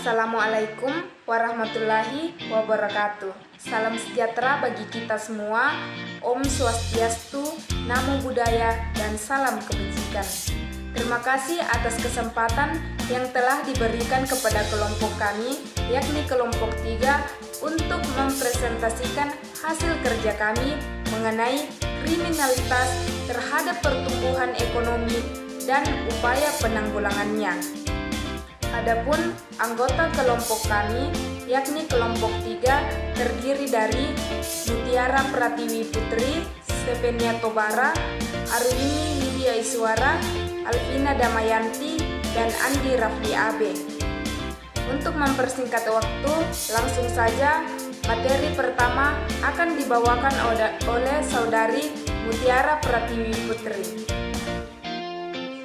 Assalamualaikum warahmatullahi wabarakatuh. Salam sejahtera bagi kita semua. Om Swastiastu, Namo Buddhaya, dan salam kebajikan. Terima kasih atas kesempatan yang telah diberikan kepada kelompok kami, yakni kelompok 3, untuk mempresentasikan hasil kerja kami mengenai kriminalitas terhadap pertumbuhan ekonomi dan upaya penanggulangannya. Adapun anggota kelompok kami, yakni kelompok 3, terdiri dari Mutiara Pratiwi Putri, Stefania Tobara, Arwini Widya Iswara, Alvina Damayanti, dan Andi Rafli Abe. Untuk mempersingkat waktu, langsung saja materi pertama akan dibawakan oleh Saudari Mutiara Pratiwi Putri.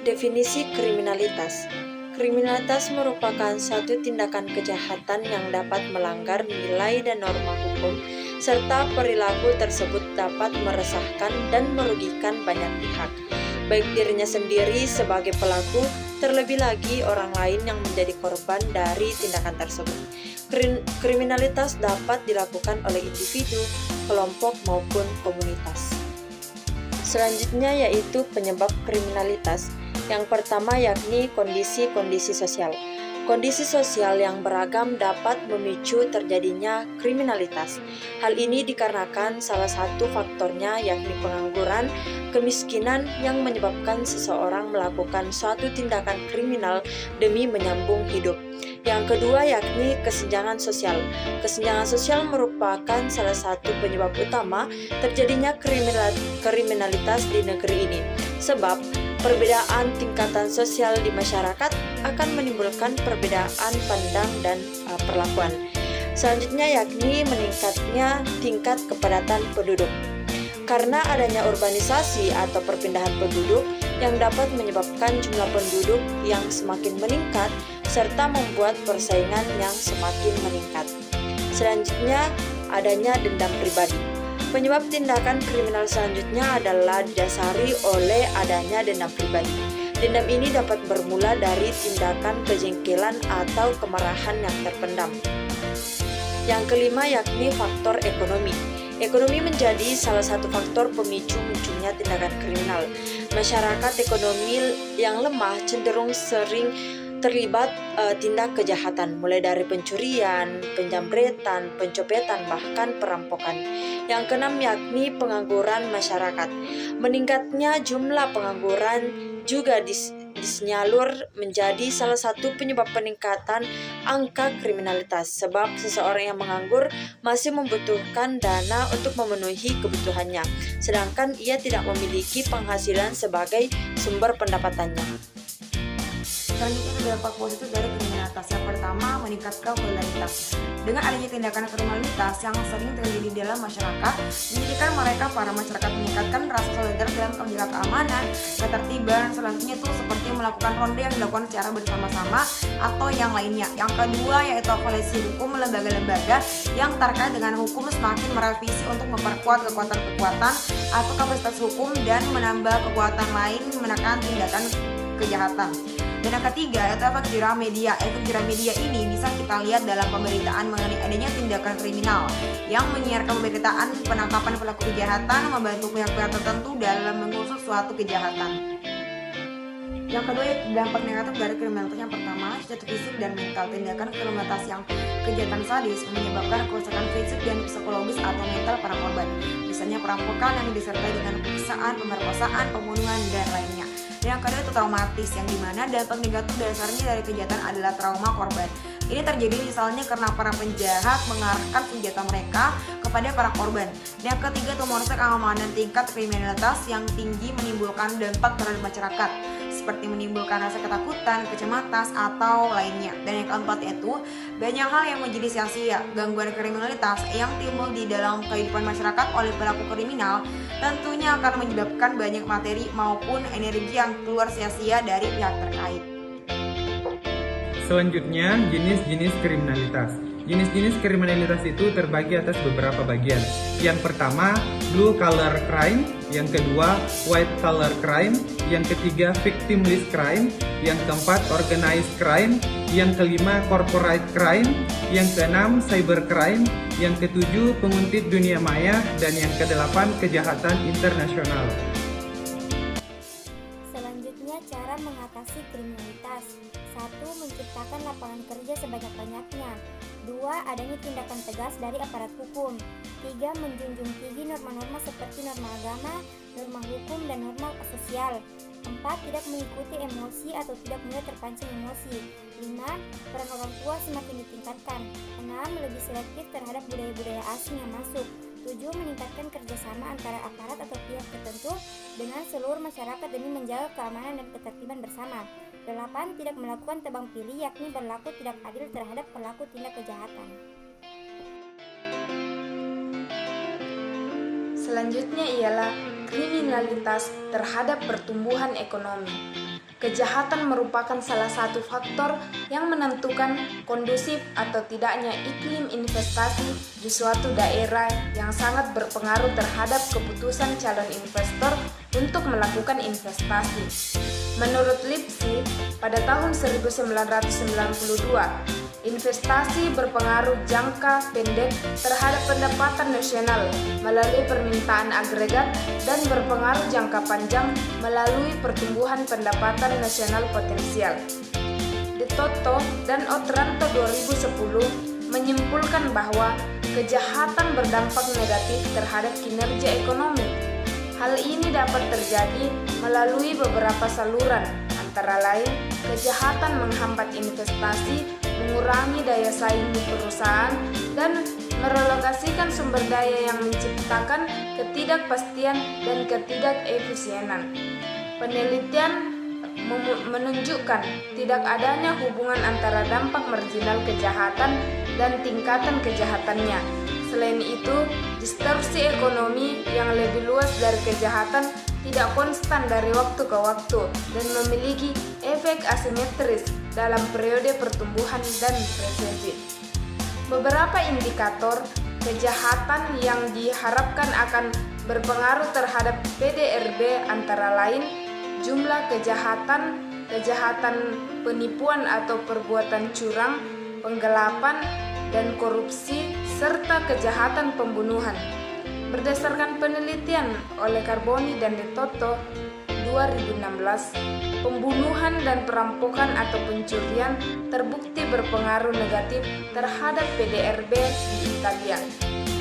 Definisi kriminalitas. Kriminalitas merupakan suatu tindakan kejahatan yang dapat melanggar nilai dan norma hukum, serta perilaku tersebut dapat meresahkan dan merugikan banyak pihak, baik dirinya sendiri sebagai pelaku, terlebih lagi orang lain yang menjadi korban dari tindakan tersebut. Kriminalitas dapat dilakukan oleh individu, kelompok, maupun komunitas. Selanjutnya yaitu penyebab kriminalitas. Yang pertama yakni kondisi-kondisi sosial. Kondisi sosial yang beragam dapat memicu terjadinya kriminalitas. Hal ini dikarenakan salah satu faktornya yakni pengangguran, kemiskinan yang menyebabkan seseorang melakukan suatu tindakan kriminal demi menyambung hidup. Yang kedua yakni kesenjangan sosial. Kesenjangan sosial merupakan salah satu penyebab utama terjadinya kriminalitas di negeri ini. Sebab perbedaan tingkatan sosial di masyarakat akan menimbulkan perbedaan pandang dan perlakuan. Selanjutnya yakni meningkatnya tingkat kepadatan penduduk. Karena adanya urbanisasi atau perpindahan penduduk yang dapat menyebabkan jumlah penduduk yang semakin meningkat serta membuat persaingan yang semakin meningkat. Selanjutnya adanya dendam pribadi. Penyebab tindakan kriminal selanjutnya adalah didasari oleh adanya dendam pribadi. Dendam ini dapat bermula dari tindakan kejengkelan atau kemarahan yang terpendam. Yang kelima yakni faktor ekonomi. Ekonomi menjadi salah satu faktor pemicu munculnya tindakan kriminal. Masyarakat ekonomi yang lemah cenderung sering terlibat tindak kejahatan, mulai dari pencurian, penjamretan, pencopetan, bahkan perampokan. Yang keenam yakni pengangguran masyarakat. Meningkatnya jumlah pengangguran juga disenyalur menjadi salah satu penyebab peningkatan angka kriminalitas, sebab seseorang yang menganggur masih membutuhkan dana untuk memenuhi kebutuhannya, sedangkan ia tidak memiliki penghasilan sebagai sumber pendapatannya. Selanjutnya dampak positif dari kriminalitas. Yang pertama, meningkatkan solidaritas. Dengan adanya tindakan kriminalitas yang sering terjadi dalam masyarakat, menjadikan mereka para masyarakat meningkatkan rasa solidar dalam menjaga keamanan, ketertiban. Selanjutnya itu seperti melakukan ronde yang dilakukan secara bersama-sama atau yang lainnya. Yang kedua yaitu evaluasi hukum. Lembaga-lembaga yang terkait dengan hukum semakin merevisi untuk memperkuat kekuatan-kekuatan atau kapasitas hukum dan menambah kekuatan lain menekan tindakan kejahatan. Dan yang ketiga yaitu efek jerah media. Efek jerah media ini bisa kita lihat dalam pemberitaan mengenai adanya tindakan kriminal yang menyiarkan pemberitaan penangkapan pelaku kejahatan, membantu pihak-pihak tertentu dalam mengusut suatu kejahatan. Yang kedua yaitu dampak negatif dari kriminalitas. Yang pertama, secara fisik dan mental. Tindakan kriminalitas yang kejahatan sadis menyebabkan kerusakan fisik dan psikologis atau mental para korban. Misalnya perampokan yang disertai dengan penyiksaan, pemerkosaan, pembunuhan, dan lainnya. Yang kedua itu traumatis, yang dimana dampak negatif dasarnya dari kejahatan adalah trauma korban. Ini terjadi misalnya karena para penjahat mengarahkan senjata mereka kepada para korban. Yang ketiga itu merusak keamanan. Tingkat kriminalitas yang tinggi menimbulkan dampak terhadap masyarakat, seperti menimbulkan rasa ketakutan, kecemasan, atau lainnya. Dan yang keempat itu banyak hal yang menjadi sia-sia. Gangguan kriminalitas yang timbul di dalam kehidupan masyarakat oleh pelaku kriminal tentunya akan menyebabkan banyak materi maupun energi yang keluar sia-sia dari pihak terkait. Selanjutnya, jenis-jenis kriminalitas. Jenis-jenis kriminalitas itu terbagi atas beberapa bagian. Yang pertama, blue collar crime yang kedua white collar crime, yang ketiga victimless crime, yang keempat organized crime, yang kelima corporate crime, yang keenam cybercrime, yang ketujuh penguntit dunia maya, dan yang kedelapan kejahatan internasional. Selanjutnya, cara mengatasi kriminalitas. 1. Menciptakan lapangan kerja sebanyak-banyaknya. 2. Adanya tindakan tegas dari aparat hukum. 3. Menjunjung tinggi norma-norma seperti norma agama, norma hukum, dan norma sosial. 4. Tidak mengikuti emosi atau tidak mudah terpancing emosi. 5. Peran orang tua semakin ditingkatkan. 6. Lebih selektif terhadap budaya-budaya asing yang masuk. 7. Meningkatkan kerjasama antara aparat atau pihak tertentu dengan seluruh masyarakat demi menjaga keamanan dan ketertiban bersama. 8. Tidak melakukan tebang pilih, yakni berlaku tidak adil terhadap pelaku tindak kejahatan. Selanjutnya ialah kriminalitas terhadap pertumbuhan ekonomi. Kejahatan merupakan salah satu faktor yang menentukan kondusif atau tidaknya iklim investasi di suatu daerah yang sangat berpengaruh terhadap keputusan calon investor untuk melakukan investasi. Menurut Lipsy, pada tahun 1992, investasi berpengaruh jangka pendek terhadap pendapatan nasional melalui permintaan agregat dan berpengaruh jangka panjang melalui pertumbuhan pendapatan nasional potensial. De Toto dan Otranto 2010 menyimpulkan bahwa kejahatan berdampak negatif terhadap kinerja ekonomi. Hal ini dapat terjadi melalui beberapa saluran, antara lain kejahatan menghambat investasi, mengurangi daya saing di perusahaan, dan merelokasikan sumber daya yang menciptakan ketidakpastian dan ketidakefisienan. Penelitian menunjukkan tidak adanya hubungan antara dampak marginal kejahatan dan tingkatan kejahatannya. Selain itu, distorsi ekonomi yang lebih luas dari kejahatan tidak konstan dari waktu ke waktu dan memiliki efek asimetris dalam periode pertumbuhan dan resesi. Beberapa indikator kejahatan yang diharapkan akan berpengaruh terhadap PDRB antara lain jumlah kejahatan, kejahatan penipuan atau perbuatan curang, penggelapan, dan korupsi, serta kejahatan pembunuhan. Berdasarkan penelitian oleh Carboni dan De Toto 2016, pembunuhan dan perampokan atau pencurian terbukti berpengaruh negatif terhadap PDRB di Italia.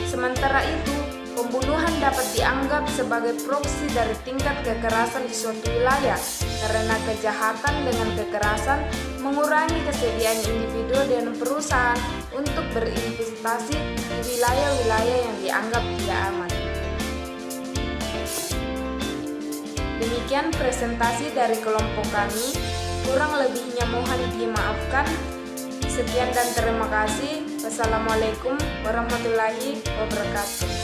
Sementara itu, pembunuhan dapat dianggap sebagai proksi dari tingkat kekerasan di suatu wilayah karena kejahatan dengan kekerasan mengurangi kesediaan individu dan perusahaan untuk berinvestasi di wilayah-wilayah yang dianggap tidak aman. Demikian presentasi dari kelompok kami, kurang lebihnya mohon dimaafkan. Sekian dan terima kasih. Wassalamualaikum warahmatullahi wabarakatuh.